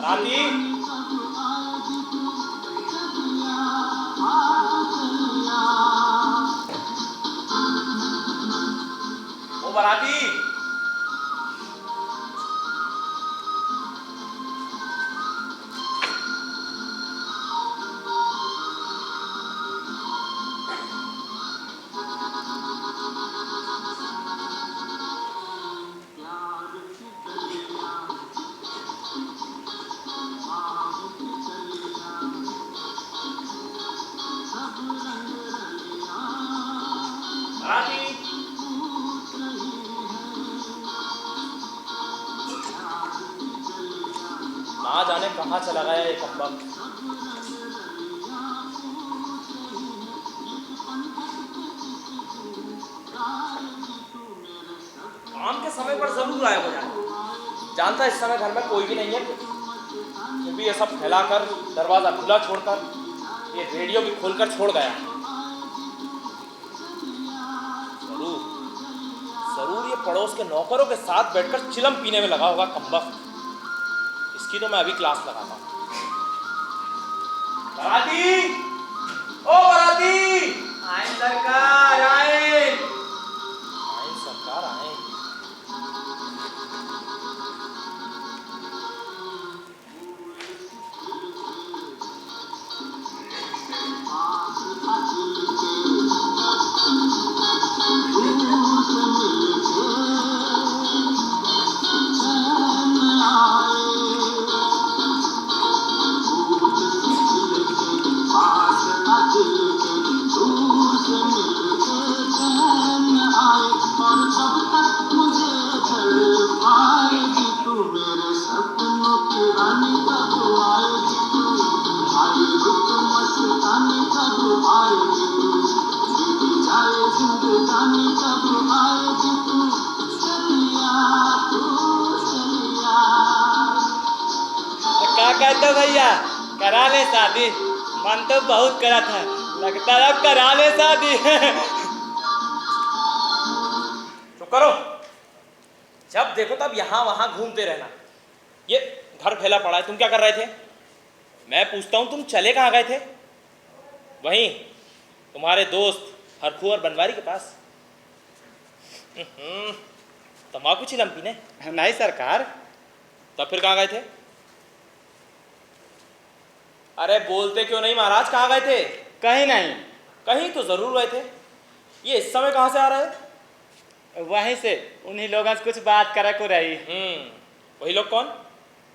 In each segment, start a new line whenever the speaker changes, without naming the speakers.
राती ओ बराती, ना जाने कहाँ चला गया ये कमबख्त। काम के समय पर जरूर गायब हो जाए। जानता इस समय घर में कोई भी नहीं है, फिर भी ये सब फैलाकर दरवाजा खुला छोड़कर ये रेडियो भी खोलकर छोड़ गया। जरूर जरूर ये पड़ोस के नौकरों के साथ बैठकर चिलम पीने में लगा होगा कमबख्त। इसकी तो मैं अभी क्लास लगाता हूँ। बराती, ओ बराती,
आए सरकार आए।
आए सरकार आए।
क्या कहते हो भैया, करा ले शादी। मन तो बहुत करा था, लगता है अब करा ले शादी।
चुप करो। जब देखो तब यहाँ वहाँ घूमते रहना। ये घर फैला पड़ा है, तुम क्या कर रहे थे? मैं पूछता हूँ, तुम चले कहाँ गए थे? वहीं तुम्हारे दोस्त हरखू और बनवारी के पास। तम्बाकू चिलम पीने?
नहीं सरकार।
तब फिर कहाँ गए थे? अरे बोलते क्यों नहीं महाराज, कहाँ गए थे?
कहीं नहीं।
कहीं तो जरूर गए थे। ये इस समय कहाँ से आ रहे हैं?
वहीं से उन्हीं लोगों से कुछ बात करे को रही।
वही लोग कौन?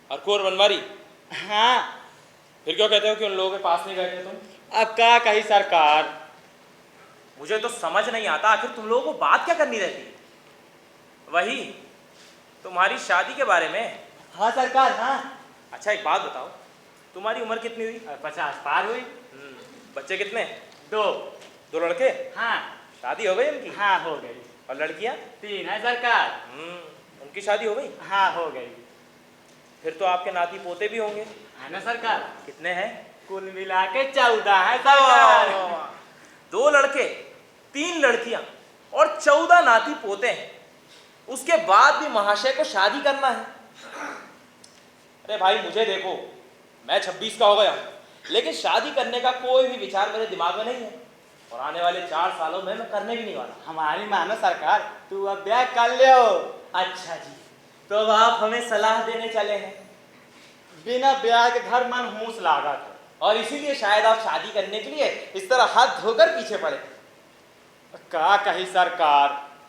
हरखू और बनवारी?
हाँ।
फिर क्यों कहते हो कि उन लोगों के पास नहीं गए थे तुम?
अब क्या कही सरकार।
मुझे तो समझ नहीं आता, आखिर तुम लोगों को बात क्या करनी रहती? वही तुम्हारी शादी के बारे में?
हाँ सरकार हाँ।
अच्छा एक बात बताओ, तुम्हारी उम्र कितनी हुई?
50 पार हुई।
बच्चे कितने?
2।
2 लड़के?
हाँ।
शादी हो गई उनकी?
हाँ हो गई।
और लड़कियां?
3 है सरकार।
उनकी शादी हो गई?
हाँ हो गई।
फिर तो आपके नाती पोते भी होंगे?
है ना सरकार।
कितने हैं?
कुल मिला के 14 है सरकार।
2 लड़के, 3 लड़कियां और 14 नाती पोते हैं, उसके बाद भी महाशय को शादी करना है? अरे भाई मुझे देखो, मैं 26 का हो गया, लेकिन शादी करने का कोई भी विचार मेरे दिमाग में नहीं है, और आने वाले 4 सालों में मैं करने भी नहीं वाला।
हमारी मानो सरकार, तू अब ब्याह कर ले हो।
अच्छा जी, तो अब आप हमें सलाह देने चले हैं?
बिना ब्याह के घर मन हूस लागा था,
और इसीलिए शायद आप शादी करने के लिए इस तरह हाथ धोकर पीछे पड़े।
क्या कही सरकार,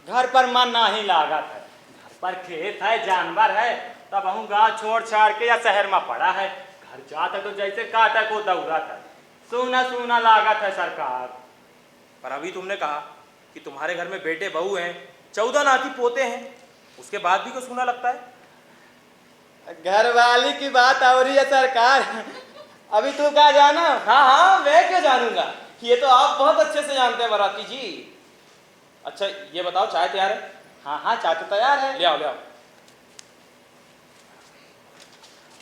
घर पर मन नहीं लागा था। घर पर खेत है, जानवर है, तब हूँ गाँव छोड़ छाड़ के या शहर में पड़ा है। घर जाता तो जैसे काटा को दौड़ा था, सूना सूना लागा था सरकार।
पर अभी तुमने कहा कि तुम्हारे घर में बेटे बहू हैं, 14 नाती पोते हैं, उसके बाद भी क्यों सूना लगता है?
घर वाली की बात और ही है सरकार। अभी तू क्या जाना?
हाँ हाँ, मैं क्या जानूंगा, ये तो आप बहुत अच्छे से जानते हैं बराती जी। अच्छा ये बताओ, चाय तैयार है?
हाँ हाँ चाय तो तैयार है।
ले आओ ले आओ।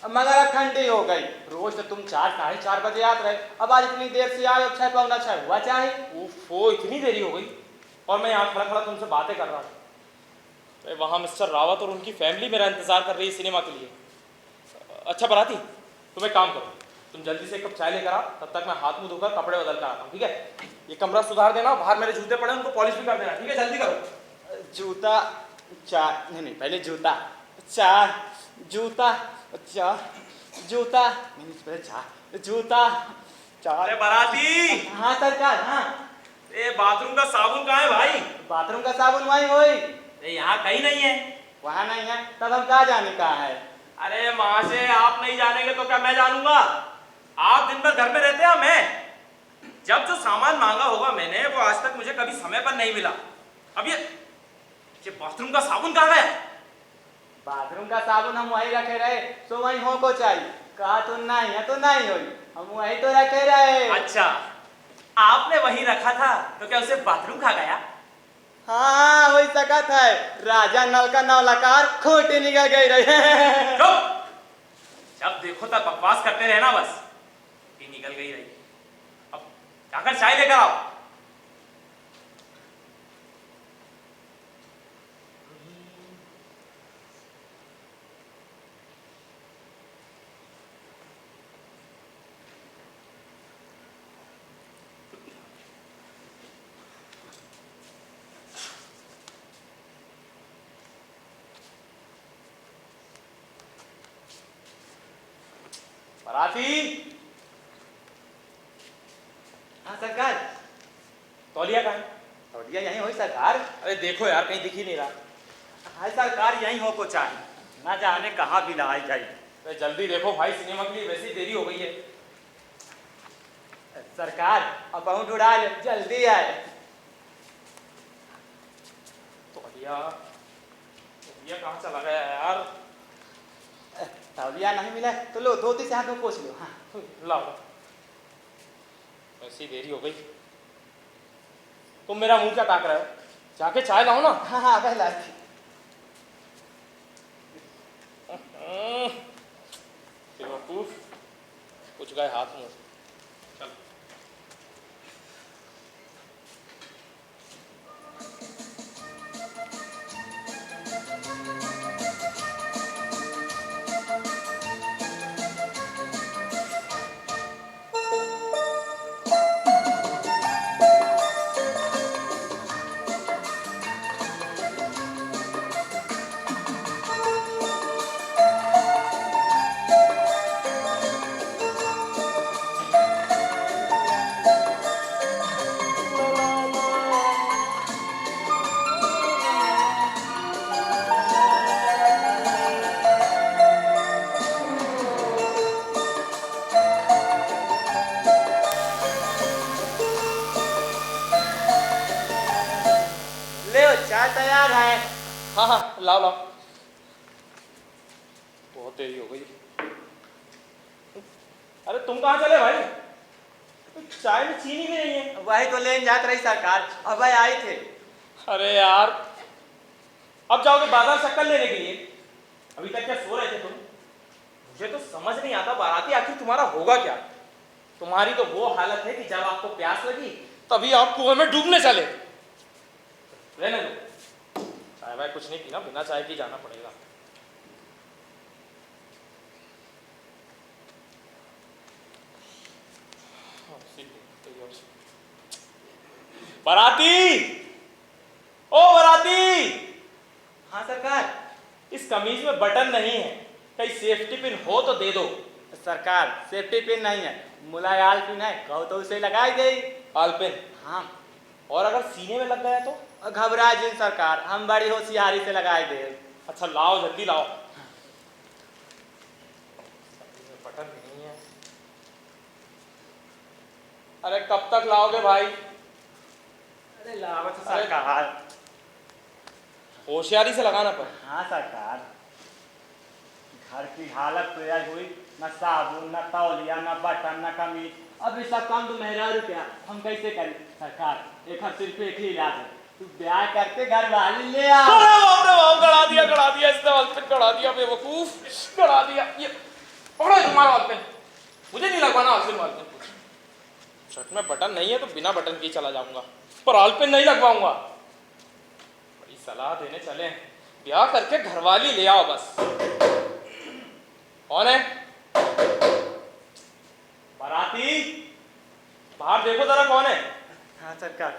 मगर अब ठंडी हो गई, रोज तो तुम 4 साढ़े 4 बजे आते रहे, अब आज इतनी देर से आए, 6 पौना 6 हुआ चाहे।
ओफो, इतनी देरी हो गई और मैं यहाँ खड़ा खड़ा तुमसे बातें कर रहा हूँ। तो वहाँ मिस्टर रावत और उनकी फैमिली मेरा इंतजार कर रही है सिनेमा के लिए। अच्छा बराती, तुम एक काम करो, तुम जल्दी से एक कप चाय लेकर आओ, तब तक मैं हाथ मुंह धोकर कपड़े बदल कर आता हूँ, ठीक है? ये कमरा सुधार देना, बाहर मेरे जूते पड़े उनको पॉलिश भी कर देना, ठीक है? जल्दी करो।
जूता चाय नहीं नहीं, पहले जूता चाय, जूता चाय, जूता नहीं, पहले चाय, जूता चाय।
अरे बराती,
हाँ सरकार, हाँ।
ये बाथरूम का साबुन कहाँ है भाई?
बाथरूम का साबुन वहीं होई।
ये यहाँ कहीं नहीं है।
वहाँ नहीं है, तब हम कहाँ जाने कहाँ है?
अरे वहां से आप नहीं जानेंगे तो क्या मैं जानूंगा? आप दिन भर घर में रहते हैं, मैं जब जो सामान मांगा होगा मैंने वो आज तक मुझे कभी समय पर नहीं मिला। अब ये बाथरूम का साबुन कहाँ गया?
बाथरूम का साबुन हम वहीं रखे रहे, तो वहीं हो को चाहिए। कहा तो नहीं है तो नहीं होई, हम वहीं तो रखे रहे।
अच्छा, आपने वहीं रखा था तो क्या उसे बाथरूम खा गया?
हाँ वही सकत है, राजा नल का नौलकार खोटी निकल गई रही।
चुप! जब देखो तब बकवास करते रहना बस। ये निकल गई रही। अब जाकर चाय लेकर आओ। बराती,
हाँ सरकार।
तौलिया कहाँ है?
तौलिया यहीं होई सरकार।
अरे देखो यार, कहीं दिख ही नहीं रहा।
हाय सरकार, यहीं हो को चाहिए, ना जाने कहाँ भी लाई गई।
अरे जल्दी देखो भाई, सिनेमा के लिए वैसी देरी हो गई है।
सरकार अब बहुत उड़ा जल्दी आए।
तौलिया कहाँ चला गया यार?
तौलिया नहीं मिला तो लो धोती से हाथ में पोंछ लो। हाँ
लाओ, ऐसी देरी हो गई। तुम मेरा मुंह क्या ताक रहे हो? जाके चाय लाओ ना।
हाँ हाँ पहला।
बेवकूफ, कुछ गए हाथ मुंह। चल।
ले चाय तैयार है।
हाँ हाँ, लाओ लाओ। बहुत देरी हो गई। अरे तुम कहाँ चले भाई? चाय में चीनी भी नहीं है।
वही तो लेन जात रही सरकार, अब भाई आई थे।
अरे यार, अब जाओगे बाजार शक्कर लेने के लिए? अभी तक क्या सो रहे थे तुम? मुझे तो समझ नहीं आता बाराती आखिर तुम्हारा होगा क्या? तुम्हारी तो वो हालत है कि जब आपको प्यास लगी तभी आप कुएं में डूबने चले। रहने दो, चाय वाय कुछ नहीं पीना, बिना चाय के जाना पड़ेगा। बाराती, ओ बाराती!
हाँ सरकार।
इस कमीज में बटन नहीं है, कहीं सेफ्टी पिन हो तो दे दो।
सरकार सेफ्टी पिन नहीं है, मुलायाल पिन है, कहो तो उसे लगाई दे।
आलपिन?
हाँ।
और अगर सीने में लग गया तो?
घबरा जिन सरकार, हम बड़ी होशियारी से लगाए दे।
अच्छा लाओ, जल्दी लाओ। बटन नहीं है। अरे कब तक लाओगे भाई?
अरे लावत सरकार।
होशियारी से लगाना पर।
हाँ सरकार, घर की हालत तो यह हुई, न साबुन न तौलिया न बटन न कमीज, अब ये सब काम तो मेहरा रुपया, हम कैसे करें सरकार? एक सिर्फ एक ही इलाज है, तू ब्याह करके घर वाली ले आ।
अरे बाप रे बाप, गड़ा दिया इसने वालपेन, गड़ा दिया बेवकूफ, गड़ा दिया। ये पकड़ो तुम्हारा वालपेन, मुझे नहीं लगवाना आलपिन वालपेन। शर्ट में बटन नहीं है तो बिना बटन के ही चला जाऊंगा, पर आलपिन नहीं लगवाऊंगा। बड़ी सलाह देने चले, ब्याह करके घरवाली ले आओ बस। कौन है? बाहर देखो जरा कौन है।
हाँ सरकार।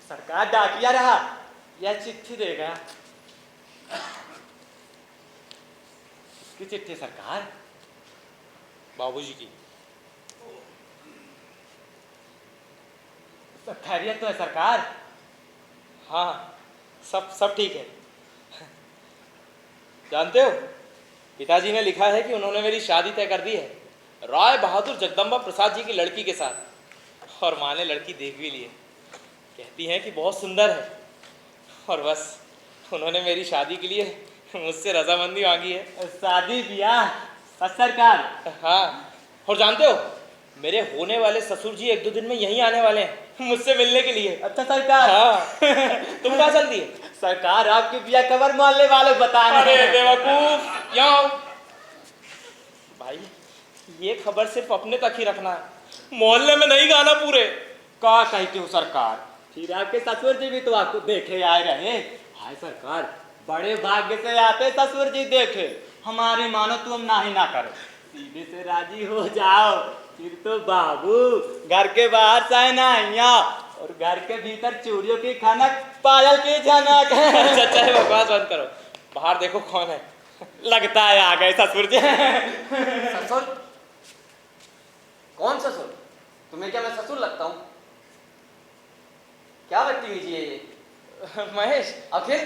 सरकार डाकिया रहा, यह चिट्ठी दे गया। की चिट्ठी सरकार?
बाबूजी की।
सब खैरियत तो है सरकार?
हाँ सब सब ठीक है। जानते हो पिताजी ने लिखा है कि उन्होंने मेरी शादी तय कर दी है राय बहादुर जगदम्बा प्रसाद जी की लड़की के साथ, और माँ ने लड़की देख भी ली है। कहती हैं कि बहुत सुंदर है, और बस उन्होंने मेरी शादी के लिए मुझसे रजामंदी मांगी है।
शादी ब्याह सरकार?
हाँ, और जानते हो मेरे होने वाले ससुर जी 1-2 दिन में यहीं आने वाले हैं मुझसे मिलने के लिए।
अच्छा सरकार।
हाँ तुम कहाँ चलती है?
सरकार आपके ब्याह कबर मोहल्ले वाले बताने।
अरे बेवकूफ, यहाँ आओ। भाई ये खबर सिर्फ अपने तक ही रखना है, मोहल्ले में नहीं गाना पूरे।
का कहती हूँ सरकार, फिर आपके ससुर जी भी तो आपको देखे आए रहे। हाय सरकार, बड़े भाग्य से आते ससुर जी देखे। हमारी मानो तुम ना ही ना करो, सीधे से राजी हो जाओ, फिर तो बाबू घर के बाहर सहनाइयाँ और घर के भीतर चूड़ियों की खनक, पायल की झनक।
अच्छा बकवास बंद करो, बाहर देखो कौन है।
लगता है आ गए ससुर जी।
ससुर? कौन ससुर? तुम्हें क्या मैं ससुर लगता हूँ? क्या बदतमीजी है ये?
महेश,
अखिल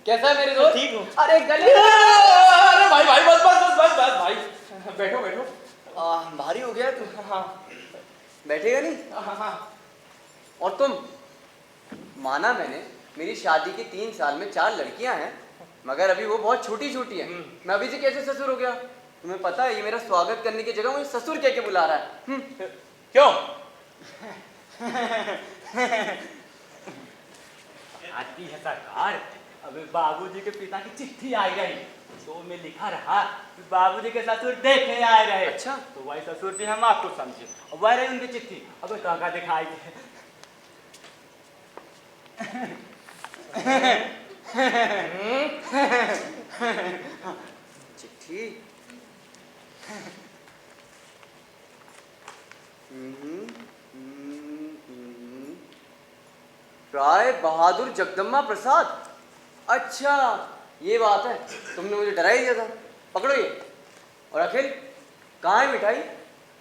कैसा है मेरे दोस्त?
ठीक हूँ।
अरे गले।
अरे भाई भाई बस बस बस बस बस भाई, बैठो बैठो।
भारी हो गया तू।
हाँ
बैठेगा नहीं?
हाँ।
और तुम? माना मैंने, मेरी शादी के 3 साल में 4 लड़कियां हैं, मगर अभी वो बहुत छोटी छोटी है। मैं अभी से कैसे ससुर हो गया? तुम्हें पता है ये मेरा स्वागत करने की जगह मुझे ससुर कह के बुला रहा है।
क्यों?
आती है सरकार, अबे बाबूजी के पिता की चिट्ठी आई रही, तो में लिखा रहा कि बाबूजी के ससुर देखे आए रहे।
अच्छा।
तो वही ससुर जी हम आपको समझे, और वह रही उनकी चिट्ठी। अबे कहाँ दिखाई दे।
चिट्ठी। राय बहादुर जगदम्बा प्रसाद। अच्छा ये बात है, तुमने मुझे डरा ही दिया था। पकड़ो ये। और अखिल कहाँ है मिठाई?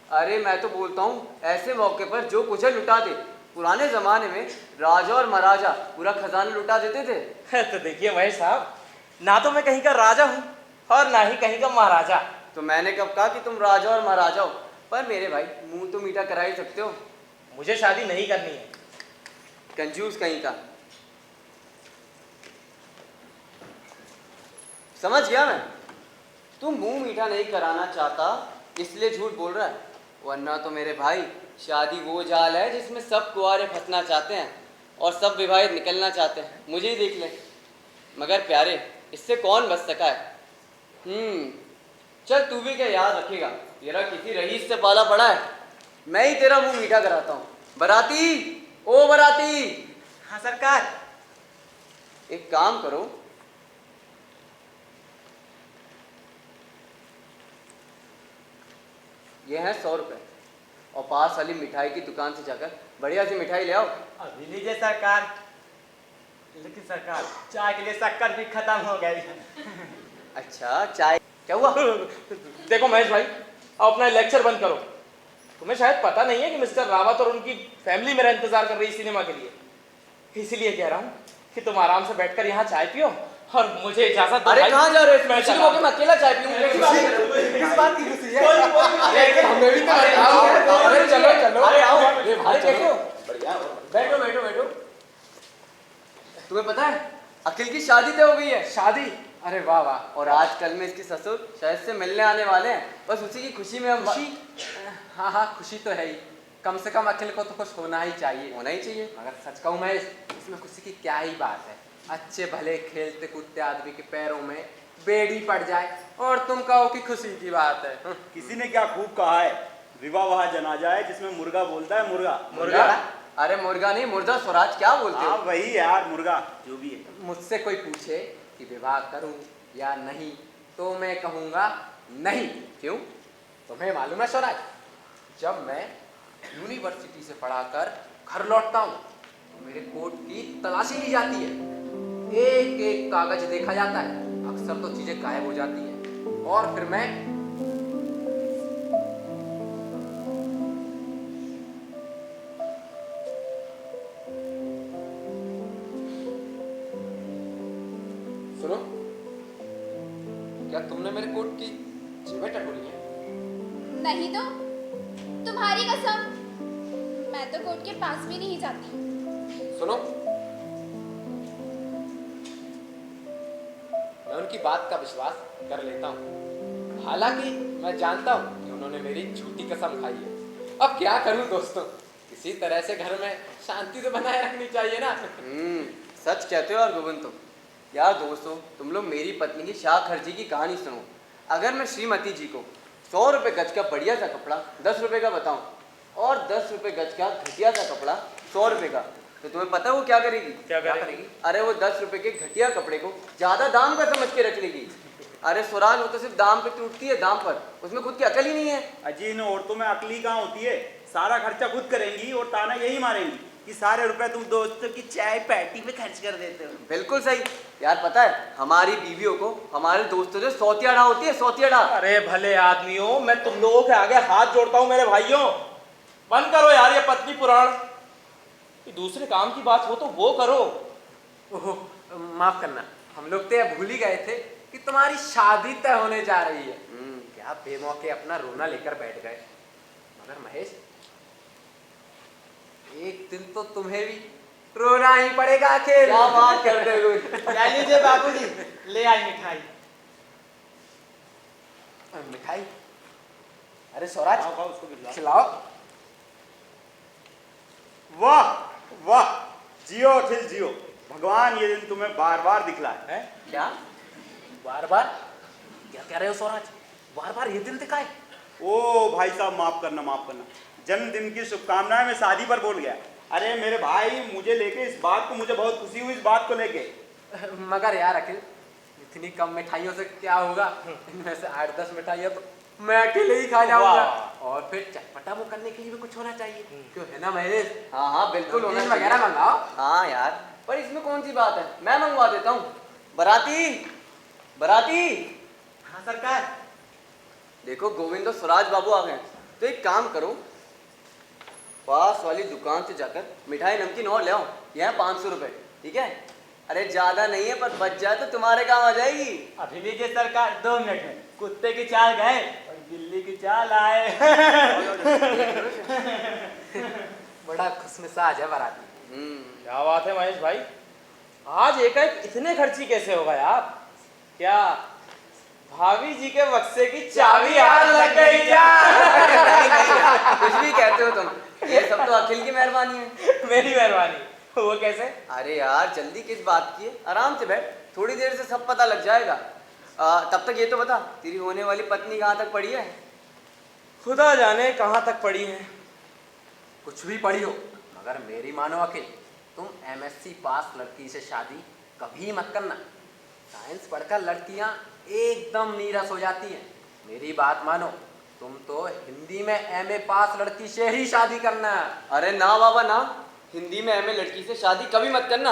अरे मैं तो बोलता हूँ ऐसे मौके पर जो कुछ है लुटा दे। पुराने जमाने में राजा और महाराजा पूरा खजाना लुटा देते थे।
तो देखिए महेश साहब, ना तो मैं कहीं का राजा हूँ और ना ही कहीं का महाराजा।
तो मैंने कब कहा कि तुम राजा और महाराजा हो? पर मेरे भाई मुंह तो मीठा करा ही सकते हो।
मुझे शादी नहीं करनी है।
कंजूस कहीं का। समझ गया मैं, तू मुंह मीठा नहीं कराना चाहता इसलिए झूठ बोल रहा है, वरना तो मेरे भाई शादी वो जाल है जिसमें सब कुंवारे फंसना चाहते हैं और सब विवाहित निकलना चाहते हैं। मुझे ही देख ले। मगर प्यारे, इससे कौन बच सका है? चल तू भी क्या याद रखेगा, तेरा किसी रईस से पाला पड़ा है। मैं ही तेरा मुंह मीठा कराता हूँ। बराती, ओ बराती।
हाँ सरकार।
एक काम करो, ये है 100 रुपए, और पास वाली मिठाई की दुकान से जाकर बढ़िया सी मिठाई ले आओ।
अभी लीजिए सरकार। लेकिन सरकार, चाय के लिए शक्कर भी खत्म हो गई है।
अच्छा चाय क्या हुआ?
देखो महेश भाई, अब अपना लेक्चर बंद करो। तुम्हें शायद पता नहीं है कि मिस्टर रावत और उनकी फैमिली मेरा इंतजार कर रही है सिनेमा के लिए। इसीलिए कह रहा हूँ कि तुम आराम से बैठकर यहाँ चाय पियो और मुझे इजाजत दो।
अरे कहाँ जा रहे हो?
मैं
खुशी मौके में अकेला चाय पीऊंगा।
किस बात की खुशी है?
अरे चलो चलो।
अरे आओ।
अरे देखो, बैठो बैठो बैठो। तुम्हें पता है अखिल की शादी तय हो गई है।
शादी? अरे वाह वाह।
और आजकल में इसके ससुर शायद से मिलने आने वाले हैं, बस उसी की खुशी में हम।
खुशी? हाँ हाँ खुशी तो है ही, कम से कम अखिल को तो खुश होना ही चाहिए।
होना ही चाहिए।
मगर सच कहूँ मैं, इसमें खुशी की क्या ही बात है। अच्छे भले खेलते कूदते आदमी के पैरों में बेड़ी पड़ जाए और तुम कहो कि खुशी की बात है।
किसी ने क्या खूब कहा है, विवाह वह जनाजा है जिसमें मुर्गा बोलता है मुर्गा।
मुर्गा? अरे मुर्गा नहीं, मुर्दा स्वराज। क्या बोलते
हाँ
हो?
वही यार, मुर्गा जो भी है।
मुझसे कोई पूछे कि विवाह करूं या नहीं तो मैं कहूँगा नहीं। क्यों? तुम्हें मालूम है स्वराज, जब मैं यूनिवर्सिटी से पढ़ाकर घर लौटता हूँ तो मेरे कोट की तलाशी ली जाती है, एक एक कागज देखा जाता है, अक्सर तो चीजें गायब हो जाती हैं और फिर मैं सुनो, क्या तुमने मेरे कोट की जेबें टटोली हैं?
नहीं तो तुम्हारी कसम, मैं तो कोर्ट के पास भी नहीं जाती।
सुनो, मैं उनकी बात का विश्वास कर लेता हूँ, हालांकि मैं जानता हूँ कि उन्होंने मेरी झूठी कसम खाई है। अब क्या करूँ दोस्तों, किसी तरह से घर में शांति तो बनाए रखनी चाहिए ना।
सच कहते हो यार गोविंद तुम। यार दोस्तों, तुम लोग मेरी पत्नी की शाह खर्ची की कहानी सुनो। अगर मैं श्रीमती जी को 100 रुपये गज का बढ़िया सा कपड़ा 10 रुपये का बताऊं और 10 रुपये गज का घटिया सा कपड़ा 100 रुपये का, तो तुम्हें पता है वो क्या करेगी?
क्या करेगी?
अरे वो 10 रुपये के घटिया कपड़े को ज्यादा दाम का समझ के रख लेगी। अरे स्वराज, वो तो सिर्फ दाम पे टूटती है, दाम पर, उसमें खुद की अकल ही नहीं है।
अजी इन औरतों में अकली कहाँ होती है? सारा खर्चा खुद करेंगी और ताना यही मारेंगी कि सारे रुपए तुम दोस्तों की चाय पार्टी पे खर्च कर देते हो।
बिल्कुल सही यार। पता है हमारी बीवियों को हमारे दोस्तों से सौतियाड़ा होती है, सौतियाड़ा।
अरे भले आदमियों, मैं तुम लोगों के आगे हाथ जोड़ता हूँ मेरे भाइयों, बंद करो यार ये पत्नी पुराण। ये दूसरे काम की बात हो तो वो करो।
ओहो, माफ करना, हम लोग तो यह भूल ही गए थे कि तुम्हारी शादी तय होने जा रही है। क्या बेमौके अपना रोना लेकर बैठ गए। मगर महेश, एक दिन तो तुम्हें भी रोना ही पड़ेगा आखिर।
क्या बात करते हो?
क्या लीजिए बाबूजी, ले आई मिठाई।
मिठाई? अरे स्वराज,
खाओ खाओ उसको खिलाओ।
खिलाओ।
वाह वाह, जियो अखिल जियो। भगवान ये दिन तुम्हें बार बार दिखलाए है।
क्या बार बार? क्या कह रहे हो स्वराज? बार बार ये दिन दिखाए?
ओ भाई साहब, माफ करना माफ करना, जन्मदिन की शुभकामनाएं मैं शादी पर बोल गया। अरे मेरे भाई, मुझे लेके इस बात को, मुझे बहुत खुशी हुई इस बात को लेके।
मगर यार अखिल, इतनी कम मिठाइयों से क्या होगा? इनमें से 8-10 मिठाइयाँ तो मैं अकेले ही खा जाऊंगा। और फिर चटपटा वो करने के लिए भी कुछ होना चाहिए, क्यों है ना महेश?
हाँ हाँ बिल्कुल होना
नमकीन
चाहिए।
वगैरह मंगाओ।
हाँ यार, पर इसमें कौन सी बात है, मैं मंगवा देता हूँ। बराती बराती।
हाँ सरकार।
देखो गोविंद और स्वराज बाबू आ गए, तो एक काम करो, पास वाली दुकान से जाकर मिठाई नमकीन और ले आओ। यह 500 रुपये, ठीक है? अरे ज्यादा नहीं है, पर बच जाए तो तुम्हारे काम आ जाएगी।
अभी लीजिए सरकार, 2 मिनट में कुत्ते की चाल गए और बिल्ली की चाल आए।
बड़ा खुशमिजाज है बाराती।
क्या बात है महेश भाई, आज एकाएक इतने खर्ची कैसे हो गए आप? क्या भाभी जी के बक्से की चाबी आज लग गई क्या?
नहीं, नहीं यार, कुछ भी कहते हो तुम, ये सब तो अखिल की मेहरबानी है।
मेरी मेहरबानी? वो कैसे?
अरे यार जल्दी किस बात की है, आराम से बैठ, थोड़ी देर से सब पता लग जाएगा। तब तक ये तो बता, तेरी होने वाली पत्नी कहाँ तक पड़ी है?
खुदा जाने कहाँ तक पड़ी है।
कुछ भी पढ़ी हो, मगर मेरी मानो अखिल, तुम MSc पास लड़की से शादी कभी मत करना। साइंस पढ़कर लड़कियां एकदम नीरस हो जाती हैं। मेरी बात मानो, तुम तो हिंदी में MA पास लड़की से ही शादी करना।
अरे ना बाबा ना, हिंदी में MA लड़की से शादी कभी मत करना।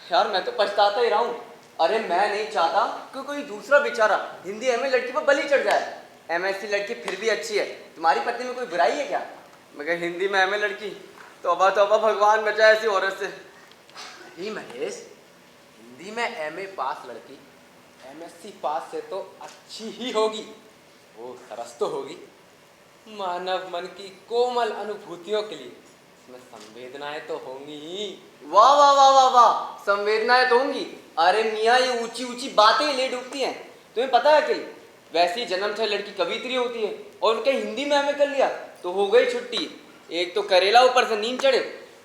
यार मैं तो पछताता ही रहा हूँ। अरे मैं नहीं चाहता कि कोई दूसरा बेचारा हिंदी MA लड़की पर बलि चढ़ जाए। MSc लड़की फिर भी अच्छी है, तुम्हारी पत्नी में कोई बुराई है क्या? मगर हिंदी में MA लड़की, तौबा तौबा, भगवान बचाए ऐसी औरत से।
नहीं महेश, हिंदी में MA पास लड़की MSc पास से तो अच्छी ही होगी। वो सरस तो होगी, मानव मन की कोमल अनुभूतियों के लिए इसमें संवेदनाएं तो होंगी ही।
वाह वाह वाह वाह वाह, संवेदनाएं तो होंगी। अरे मियाँ, ये ऊंची ऊंची बातें ले डूबती हैं। तुम्हें पता है कि वैसी जन्म से लड़की कवित्री होती है, और उनके हिंदी में MA कर लिया तो हो गई छुट्टी। एक तो करेला, ऊपर से नींद चढ़े।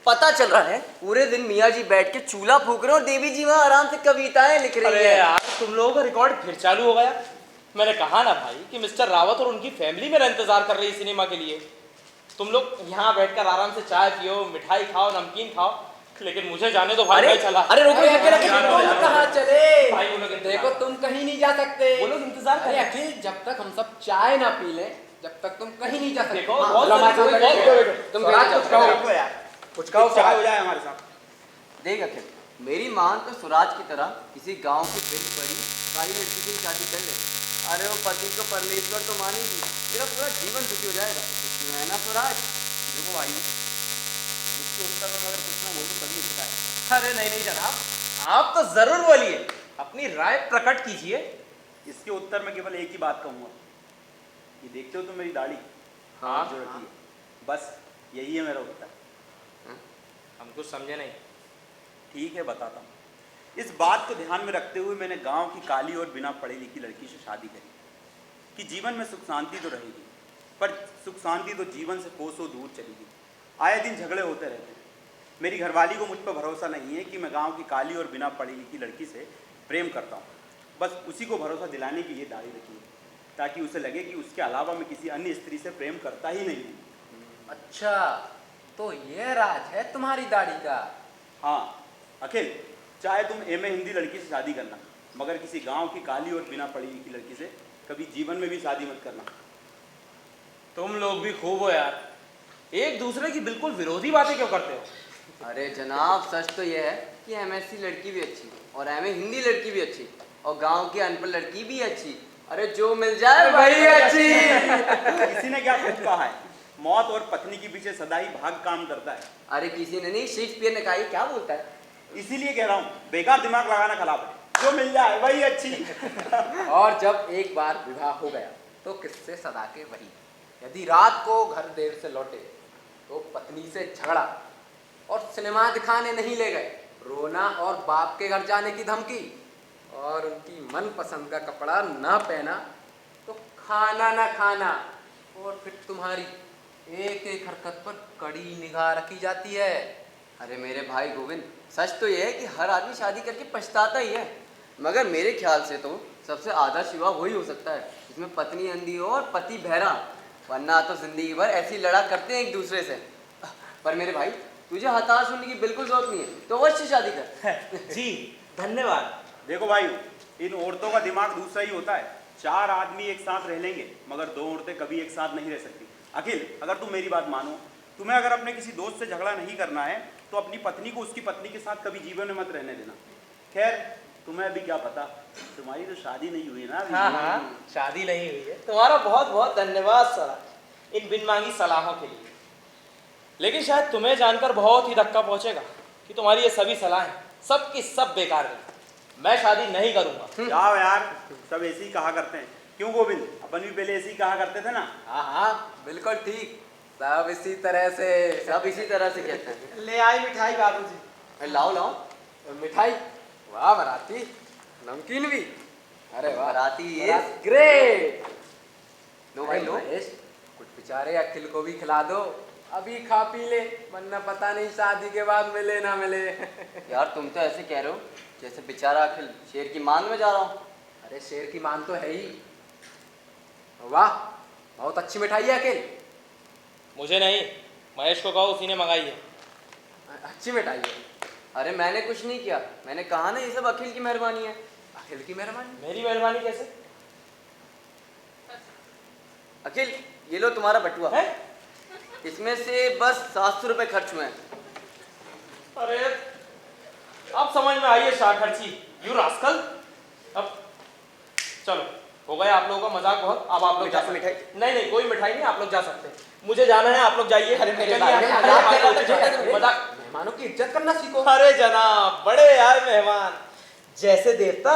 पता चल रहा है पूरे दिन मियाँ जी बैठ के चूल्हा फूक रहे हैं और देवी जी वहाँ आराम से कविताएं लिख रही
अरे
है।
यार, तुम लोगों का रिकॉर्ड फिर चालू हो गया। मैंने कहा ना भाई कि मिस्टर रावत और उनकी फैमिली मेरा इंतजार कर रही है सिनेमा के लिए। तुम लोग यहाँ बैठकर आराम से चाय पियो, मिठाई खाओ, नमकीन खाओ, लेकिन मुझे जाने दो भाई,
अरे
मैं चला।
अरे रुको अकेले
तुम कहाँ चले?
भाई वो लोग
देखो तुम कहीं नहीं जा सकते।
वो लोग इंतजार कर
अरे
रहे हैं।
अखिल, जब तक हम सब चाय ना पी लें, जब तक तुम कहीं नहीं जा सकते।
देखो,
हाँ,
बहुत
चलो हमारे
जरूरी-
साथ बैठो,
बहुत-
बैठो।
तुम
स्वराज,
बैठ
कुछ
जाओ।
कहो।
देखो यार,
कुछ कहो
चाय हो
स्वराज।
जाए हमारे साथ।
देख अखिल, मेरी मान तो स्वराज की तरह किसी गांव की बिन पड़ी काली लड़की से ही शादी कर ले। अरे वो पति को परमेश्वर तो मानेगी, मेरा पूरा जीवन सुखी हो जाएगा। क्यों है ना स्वराज?
देखो भाई, इसके उत्तर में अगर कुछ ना बोलूं तभी अच्छा है।
अरे नहीं नहीं जनाब, आप तो जरूर बोलिए, अपनी राय प्रकट कीजिए।
इसके उत्तर में केवल एक ही बात कहूंगा, ये देखते हो तुम मेरी दाढ़ी
हाँ,
जो रखी है, बस यही है मेरा उत्तर।
हम कुछ समझे नहीं।
ठीक है, बताता हूँ। इस बात को ध्यान में रखते हुए मैंने गांव की काली और बिना पढ़ी लिखी लड़की से शादी करी कि जीवन में सुख शांति तो रहेगी, पर सुख शांति तो जीवन से कोसों दूर चलेगी। आए दिन झगड़े होते रहते हैं। मेरी घरवाली को मुझ पर भरोसा नहीं है कि मैं गांव की काली और बिना पढ़ी लिखी लड़की से प्रेम करता हूँ। बस उसी को भरोसा दिलाने की ये दाढ़ी रखी है, ताकि उसे लगे कि उसके अलावा मैं किसी अन्य स्त्री से प्रेम करता ही नहीं हूँ।
अच्छा, तो ये राज है तुम्हारी दाढ़ी का।
हाँ अखिल, चाहे तुम एमए हिंदी लड़की से शादी करना, मगर किसी गांव की काली और बिना पढ़ी लिखी लड़की से कभी जीवन में भी शादी मत करना।
तुम लोग भी खूब हो यार, एक दूसरे की बिल्कुल विरोधी बातें क्यों करते हो?
अरे जनाब, सच तो ये है कि एमएससी लड़की भी अच्छी और एमए हिंदी लड़की भी अच्छी और गांव की अनपढ़ लड़की भी अच्छी। अरे जो मिल जाए वही अच्छी।
किसी ने क्या खुद कहा है, मौत और पत्नी के पीछे सदा ही भाग काम करता है।
अरे किसी ने नहीं, शेक्सपियर ने कहा। ये क्या बोलता है?
इसीलिए कह रहा हूँ, बेकार दिमाग लगाना खराब है, जो मिल जाए वही अच्छी।
और जब एक बार विवाह हो गया तो किससे सदा के वही। यदि रात को घर देर से लौटे तो पत्नी से झगड़ा और सिनेमा दिखाने नहीं ले गए, रोना और बाप के घर जाने की धमकी, और उनकी मनपसंद का कपड़ा ना पहना तो खाना ना खाना, और फिर तुम्हारी एक एक हरकत पर कड़ी निगाह रखी जाती है।
अरे मेरे भाई गोविंद, सच तो ये है कि हर आदमी शादी करके पछताता ही है, मगर मेरे ख्याल से तो सबसे आदर्श विवाह वही हो सकता है जिसमें पत्नी अंधी हो और पति बहरा, वरना तो जिंदगी भर ऐसी लड़ा करते हैं एक दूसरे से। पर मेरे भाई, तुझे हताश होने की बिल्कुल जरूरत नहीं है, तो अवश्य शादी कर।
जी धन्यवाद।
देखो भाई, इन औरतों का दिमाग दूसरा ही होता है। 4 आदमी एक साथ रह लेंगे, मगर 2 औरतें कभी एक साथ नहीं रह सकती। अखिल, अगर तुम मेरी बात मानो, तुम्हें अगर अपने किसी दोस्त से झगड़ा नहीं करना है तो अपनी पत्नी को उसकी पत्नी के साथ कभी जीवन में मत रहने देना। खैर, तुम्हें अभी क्या पता, तुम्हारी तो शादी नहीं हुई ना अभी।
हाँ हाँ, शादी नहीं हुई है। तुम्हारा बहुत बहुत धन्यवाद सर इन बिन मांगी सलाहों के लिए। लेकिन शायद तुम्हें जानकर बहुत ही धक्का पहुंचेगा कि तुम्हारी ये सभी सलाहें सब की सब बेकार गई। मैं शादी नहीं करूंगा।
जाओ यार, सब ऐसे ही कहा करते हैं। क्यों गोविंद, अपन भी पहले ऐसे ही कहा करते थे ना।
हाँ हाँ, बिल्कुल ठीक, सब इसी तरह से।
सब इसी तरह से कहते हैं।
ले आई मिठाई बाबूजी।
अरे लाओ लाओ।
मिठाई, वाह बराती, नमकीन भी, अरे वाह
बराती
बरात, ग्रेट।
लो भाई लो।
महेश, कुछ बेचारे अखिल को भी खिला दो, अभी खा पी ले, वरना पता नहीं शादी के बाद मिले ना मिले।
यार तुम तो ऐसे कह रहे हो जैसे बेचारा अखिल शेर की मांग में जा रहा हूँ।
अरे शेर की मान तो है ही। वाह, बहुत अच्छी मिठाई है अखिल।
मुझे नहीं, महेश को कहो, उसी ने मंगाई है।
अच्छी मिठाई है।
अरे मैंने कुछ नहीं किया, मैंने कहा ना ये सब अखिल की मेहरबानी है।
अखिल की मेहरबानी।
मेरी मेहरबानी कैसे?
अखिल, ये लो तुम्हारा बटुआ
है?
इसमें से बस 700 रुपए खर्च हुए हैं।
अरे अब समझ में आई है शाह खर्ची, यू रास्कल। अब चलो, हो गया आप लोगों का मजाक बहुत। अब आप लोग जा सकते
मिठाई?
नहीं नहीं, कोई मिठाई नहीं, आप लोग जा सकते हैं। मुझे जाना है, आप लोग जाइए।
अरे मेरे
चलिए,
भाई,
आप-
मजाक
आप-
कर रहा
आप-
था।
मजाक।
मेहमानों की इज्जत करना सीखो।
अरे जनाब, बड़े यार मेहमान, जैसे देवता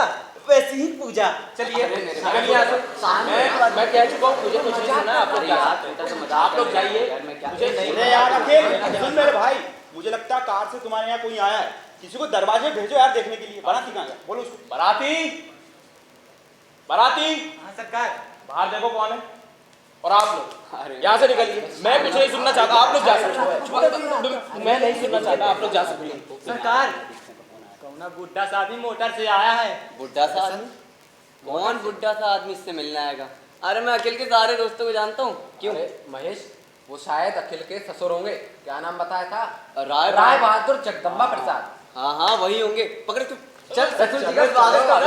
वैसी ही पूजा। चलिए
अरे मेरे
चलिए
भाई,
यहाँ से।
शांत
मैं कह चुका हूँ, मुझे कुछ नहीं सुनना है, आप लोग
अरे
जा
यार,
सकते हैं।
छोटा सा मजाक
आप लोग
कर रहे हैं
जाइए,
यार, मैं क्या
मुझे नहीं।
अरे यार अखिल, सुन मेरे भाई, मुझे लगता है कार से तुम्हारे यहाँ कोई आया है। किसी को दरवाजे भेजो यार देखने के लिए। बाराती कहाँ है? बोलो उसको।
बाराती, बाराती
हाँ सरकार।
बाहर देखो कौन है। और आप लोग
अरे
यहाँ से निकलिए, मैं कुछ नहीं सुनना चाहता। आप लोग जा सकते हैं। मैं नहीं सुनना चाहता, आप लोग जा सकते हैं।
सरकार, कौना बुढ़ा सा आदमी मोटर से आया है।
बुढ़ा सा आदमी? कौन बुढ़ा सा आदमी इससे मिलने आएगा? अरे मैं अखिल के सारे दोस्तों को जानता हूँ। क्यों?
अरे महेश, वो शायद अखिल के ससुर होंगे। क्या नाम बताया था?
राय
राय बहादुर जगदम्बा प्रसाद।
हाँ हाँ वही होंगे। पकड़ तू, चल ससुर जी का स्वागत कर।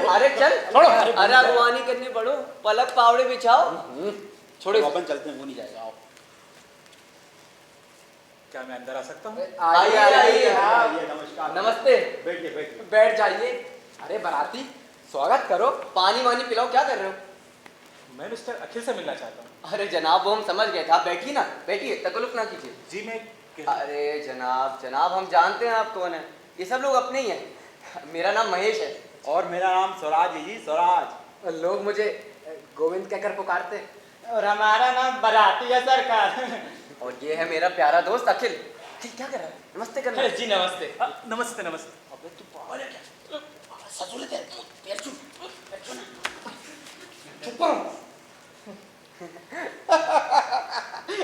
अरे चल, अरे अगवानी करनी पड़ो, पलक पावड़े बिछाओ।
छोड़े अपन चलते हैं, वो नहीं जाएगा। आओ।
क्या मैं अंदर आ सकता हूँ?
आइए आइए।
नमस्कार।
नमस्ते।
बैठिए बैठिए।
बैठ जाइए। अरे बाराती, स्वागत करो।
पानी वानी पिलाओ, क्या कर रहे हो?
मैं मिस्टर अखिल से मिलना चाहता हूँ।
अरे जनाब वो हम समझ गए थे, आप बैठिए ना, बैठिए, तकल्लुफ ना कीजिए।
जी मैं
अरे जनाब जनाब हम जानते हैं आप कौन है, ये सब लोग अपने ही हैं। मेरा नाम महेश है।
और मेरा नाम स्वराज है जी, स्वराज।
लोग मुझे गोविंद कहकर पुकारते हैं।
और हमारा नाम बराती है सरकार।
और ये है मेरा प्यारा दोस्त अखिल। अखिल क्या कर रहा है? नमस्ते करना।
जी नमस्ते। नमस्ते नमस्ते।
अबे तू पागल है क्या? ससुर दे पैर छू, पैर छू ना। चुप करो।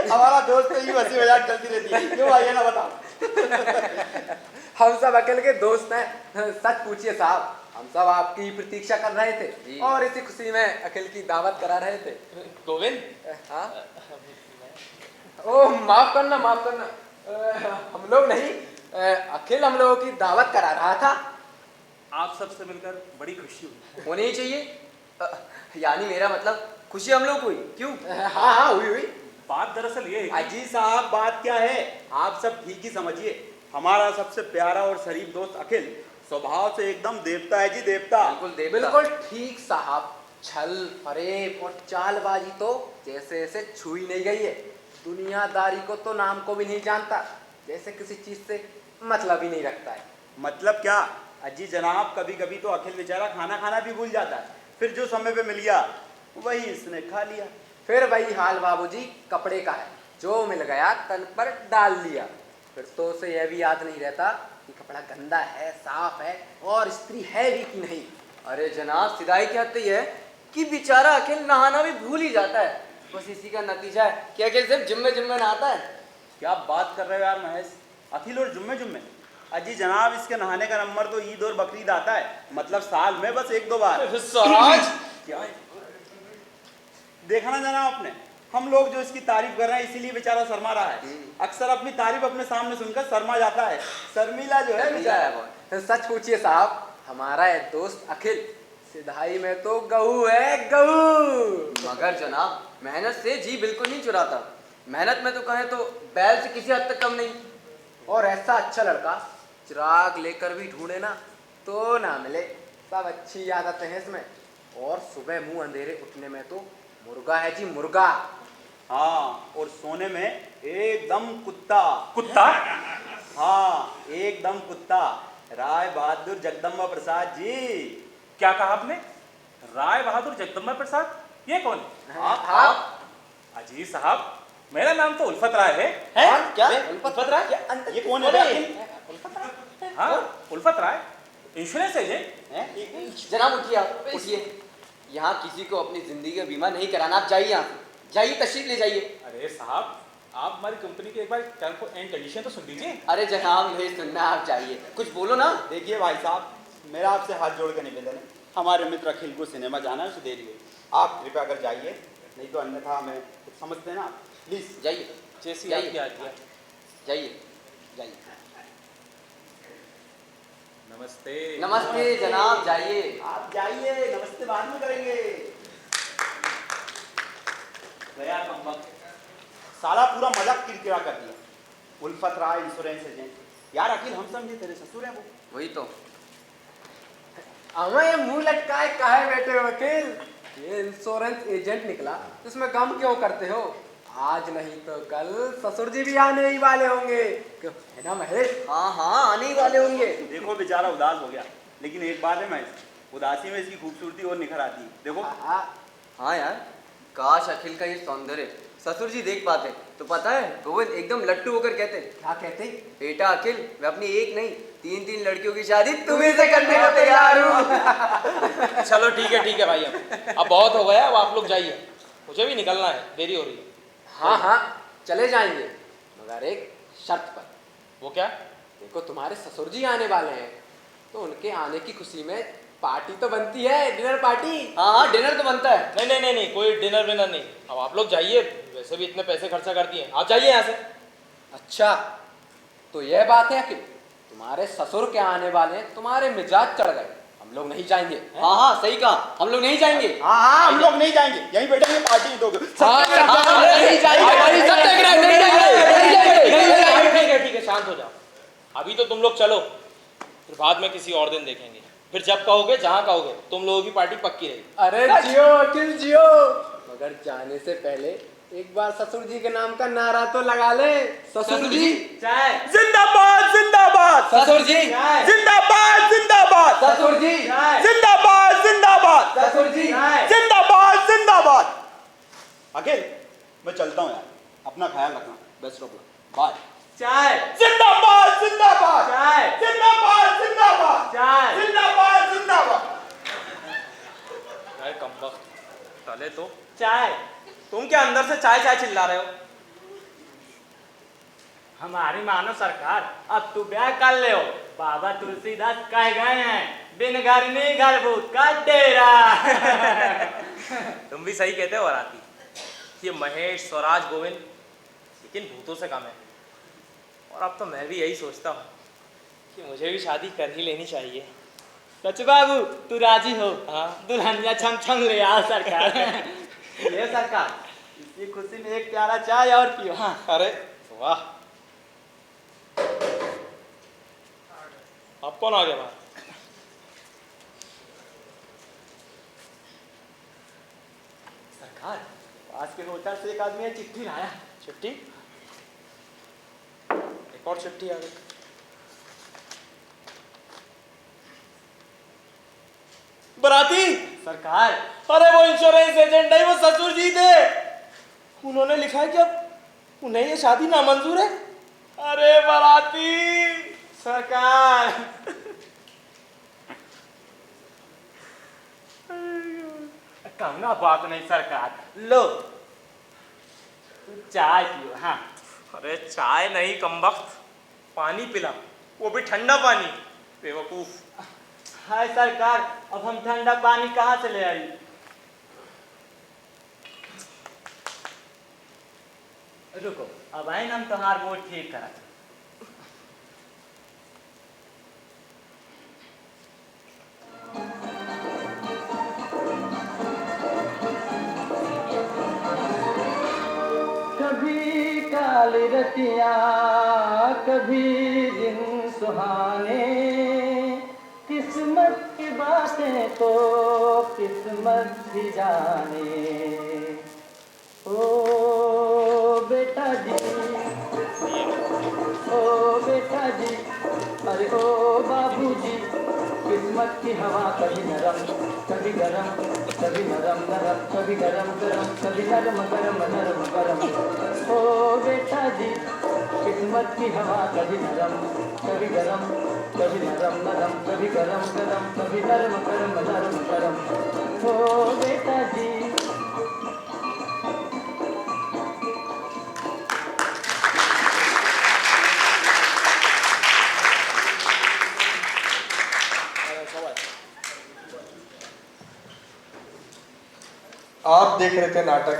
हमारा दोस्त तो यूं हंसी मजाक चलती रहती है, क्यों भाई है ना बताओ।
हम सब अखिल के दोस्त हैं। सच पूछिए साहब, हम सब आपकी प्रतीक्षा कर रहे थे और इसी खुशी में अखिल की दावत करा रहे थे।
गोविंद।
हाँ? ओह माफ करना माफ करना। हम लोग नहीं, अखिल हम लोगों की दावत करा रहा था।
आप सबसे मिलकर बड़ी खुशी हुई।
होनी ही चाहिए। यानी मेरा मतलब खुशी हम लोग को हुई, क्यों?
हाँ हाँ हुई हुई।
बात दरअसल ये है कि
अजी साहब बात क्या है, आप सब ठीक ही समझिए। हमारा सबसे प्यारा और शरीफ दोस्त अखिल स्वभाव से एकदम देवता है जी, देवता।
बिल्कुल देवता।
बिल्कुल ठीक साहब। छल फरेब और चालबाजी तो जैसे जैसे छुई नहीं गई है। दुनियादारी को तो नाम को भी नहीं जानता, जैसे किसी चीज से मतलब ही नहीं रखता है।
मतलब क्या अजी जनाब, कभी कभी तो अखिल बेचारा खाना खाना भी भूल जाता है, फिर जो समय पे मिल गया वही इसने खा लिया।
फिर वही हाल बाबूजी कपड़े का है, जो मिल गया तन पर डाल लिया। फिर तो उसे यह भी याद नहीं रहता कि कपड़ा गंदा है साफ है और स्त्री है भी कि नहीं।
अरे जनाब सिदाई की हद तो ये है कि बेचारा अखिल नहाना भी भूल ही जाता है। बस इसी का नतीजा है कि अखिल सिर्फ जुम्मे जुम्मे नहाता है।
क्या बात कर रहे हो यार महेश, अखिल और जुम्मे जुम्मे? अजी जनाब इसके नहाने का नंबर तो ईद और बकरीद आता है, मतलब साल में बस 1-2 बार।
स्वराज
क्या है? देखा ना जनाब आपने, हम लोग जो इसकी तारीफ कर रहे हैं इसीलिए बेचारा शर्मा रहा है। अक्सर अपनी तारीफ अपने सामने सुनकर शर्मा जाता है, शर्मीला जो है बेचारा।
तो सच पूछिए साहब, हमारा एक दोस्त अखिल सिधाई में तो गऊ है गऊ।
मगर जनाब मेहनत से जी बिल्कुल नहीं चुराता। मेहनत में तो कहें तो बैल से किसी हद तक कम नहीं।
और ऐसा अच्छा लड़का चिराग लेकर भी ढूंढे ना तो ना मिले। सब अच्छी आदतें हैं इसमें। और सुबह मुंह अंधेरे उठने में तो मुर्गा है जी मुर्गा।
हाँ, और सोने में एकदम कुत्ता।
कुत्ता।
हाँ एकदम कुत्ता। राय बहादुर जगदम्बा प्रसाद जी।
क्या कहा आपने? राय बहादुर जगदम्बा प्रसाद? ये कौन है?
आप
अजी साहब, मेरा नाम तो उल्फत राय है।
कौन? क्या?
उल्फत राय?
ये कौन है अखिल?
हाँ उल्फत राय, इंश्योरेंस एजेंट।
जनाब उठिए, आप उठिए। यहाँ किसी को अपनी जिंदगी का बीमा नहीं कराना। आप जाइए यहाँ से, जाइए तशरीफ ले जाइए।
अरे साहब, आप हमारी कंपनी के एक बार टर्म एंड कंडीशन तो सुन लीजिए।
अरे जनाब नहीं सुनना, आप जाइए, कुछ बोलो ना।
देखिए भाई साहब, मेरा आपसे हाथ जोड़ कर निवेदन है, हमारे मित्र अखिल को सिनेमा जाना है, उसे दे दिए। आप कृपया कर जाइए, नहीं तो अन्यथा हमें कुछ समझते हैं ना। प्लीज
जाइए
जैसी
जाइए।
आपकी आज्ञा।
जाइए जाइए।
नमस्ते।
नमस्ते जनाब, जाइए।
आप जाइए, नमस्ते बाद में करेंगे। गया कमबख्त, साला पूरा मजाक किरकिरा कर दिया। उल्फत राय इंश्योरेंस एजेंट। यार अखिल हम समझे तेरे ससुर हैं वो।
वही तो।
हमें ये मुंह लटकाए काहे बैठे हो वकील? ये इंश्योरेंस एजेंट निकला, इसमें गम क्यों करते हो? आज नहीं तो कल ससुर जी भी आने ही वाले होंगे, क्यों है ना महेश?
हाँ हाँ आने ही वाले होंगे।
देखो बेचारा उदास हो गया, लेकिन एक बात है महेश, उदासी में इसकी खूबसूरती और निखर आती है। देखो
हाँ यार, काश अखिल का ये सौंदर्य ससुर जी देख पाते तो पता है गोविंद एकदम लट्टू होकर कहते।
क्या कहते?
बेटा अखिल, मैं अपनी एक नहीं 3-3 लड़कियों की शादी तुम्ही से करने को तैयार हूँ।
चलो ठीक है भाई, अब बहुत हो गया, अब आप लोग जाइए, मुझे भी निकलना है, देरी हो रही है।
हाँ हाँ चले जाएंगे, मगर एक शर्त पर।
वो क्या?
देखो तुम्हारे ससुर जी आने वाले हैं, तो उनके आने की खुशी में पार्टी तो बनती है, डिनर पार्टी।
हाँ हाँ, डिनर तो बनता है।
नहीं नहीं नहीं नहीं, कोई डिनर विनर नहीं। अब आप लोग जाइए, वैसे भी इतने पैसे खर्चा कर दिए, आप जाइए यहाँ से।
अच्छा, तो यह बात है कि तुम्हारे ससुर के आने वाले हैं, तुम्हारे मिजाज चढ़ गए, हम लोग नहीं जाएंगे।
हाँ हाँ, सही कहा, हम लोग नहीं जाएंगे।
हाँ हाँ, हम लोग नहीं जाएंगे, यहीं बैठेंगे, पार्टी दोगे।
नहीं जाएंगे भाई, सब देख रहे हैं, नहीं जाएंगे।
ठीक है, शांत हो जाओ। अभी तो तुम लोग चलो, फिर बाद में किसी और दिन देखेंगे। फिर जब कहोगे, जहाँ कहोगे, तुम लोगों की पार्टी पक्की रहेगी।
अरे जियो अखिल जियो, मगर जाने से पहले एक बार ससुर जी के नाम का नारा तो लगा ले। ससुर जी
चाय।
जिंदाबाद जिंदाबाद
ससुर जी,
चाय।
जिंदाबाद जिंदाबाद
ससुर जी,
चाय।
जिंदाबाद जिंदाबाद
ससुर जी।
चाय।
जिंदाबाद जिंदाबाद। अखिल, मैं चलता हूँ यार, अपना ख्याल रखना। Best of luck, bye.
चाय।
जिंदाबाद जिंदाबाद
चाय।
जिंदाबाद जिंदाबाद
चाय।
जिंदाबाद जिंदाबाद।
अरे कमबख्त, चले तो।
चाय।
तुम क्या अंदर से चाय चाय चिल्ला रहे हो?
हमारी मानो सरकार, अब तू ब्याह कर ले हो। बाबा तुलसीदास कह गए हैं, बिन घर नहीं घर भूत का डेरा।
तुम भी सही कहते हो राती। ये महेश, स्वराज, गोविंद, लेकिन भूतों से कम है। और अब तो मैं भी यही सोचता हूँ कि मुझे भी शादी कर ही लेनी चाहिए।
सच बाबू, तू राजी हो?
हाँ।
दुल्हनिया छम छम ले आओ सरकार। ये सरकार, इसी खुशी में एक प्याला चाय और पियो। हाँ।
अरे वाह, अब कौन आ गया बाहर?
सरकार, पास के होटल से एक आदमी ने चिट्ठी लाया।
चिट्ठी? एक और चिट्ठी आ गई। बराती?
सरकार,
अरे वो इंश्योरेंस एजेंट नहीं, वो ससुर जी थे। उन्होंने लिखा है कि अब उन्हें ये शादी नामंजूर है। अरे बराती।
सरकार। कहना बात नहीं सरकार, लो तू चाय पियो। हाँ।
अरे चाय नहीं कमबख्त, पानी पिला, वो भी ठंडा पानी। बेवकूफ।
हाय सरकार, अब हम ठंडा पानी कहाँ से ले आई? रुको, अब आए हम तुम्हार मूड ठीक करा।
कभी काली रतिया, कभी दिन सुहाने, किस्मत की बातें तो किस्मत भी जाने। ओ बेटा जी, ओ बेटा जी, अरे ओ बाबूजी, किस्मत की हवा कभी नरम कभी गरम, कभी नरम नरम कभी गरम गरम, कभी नरम गरम नरम गरम। ओ बेटा जी, किस्मत की हवा कभी नरम कभी गरम, कभी नरम नरम कभी गरम गरम, कभी नरम गरम नरम गरम। ओ बेटा जी।
आप देख रहे थे नाटक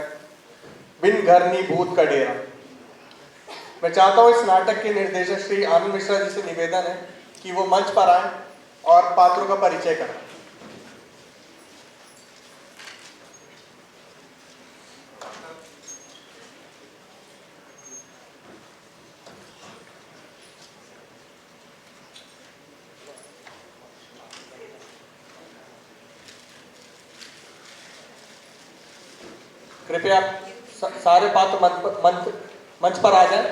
बिन घर नी भूत का डेरा। मैं चाहता हूँ इस नाटक के निर्देशक श्री आनंद मिश्रा जी से निवेदन है कि वो मंच पर आए और पात्रों का परिचय करें। कृपया सारे पात्र मंच पर आ जाएं।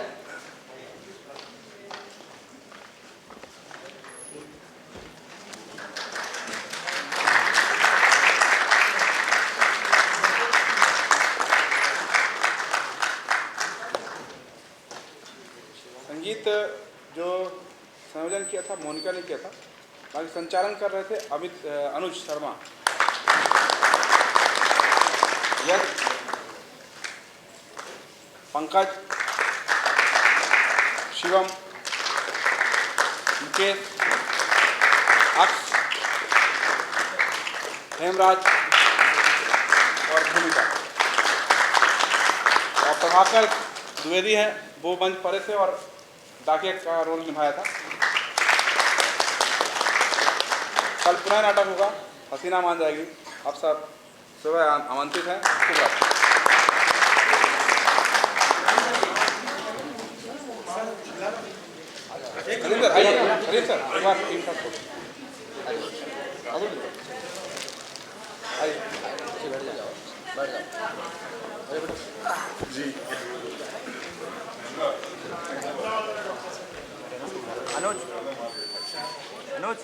संगीत जो संयोजन किया था मोनिका ने किया था, बाकी संचालन कर रहे थे अनुज शर्मा। यश, पंकज, शिवम, मुकेश, अक्ष, हेमराज और भूमिका, और प्रभाकर द्विवेदी हैं, वो मंच परे से और डाकिया का रोल निभाया था। कल पुनः नाटक होगा, हसीना मान जाएगी। आप सब सुबह आमंत्रित हैं। शुभ रात्रि। करीम सर आइए, करीम सर एक बार टीम साथ आइए।
जी
अनुज, अनुज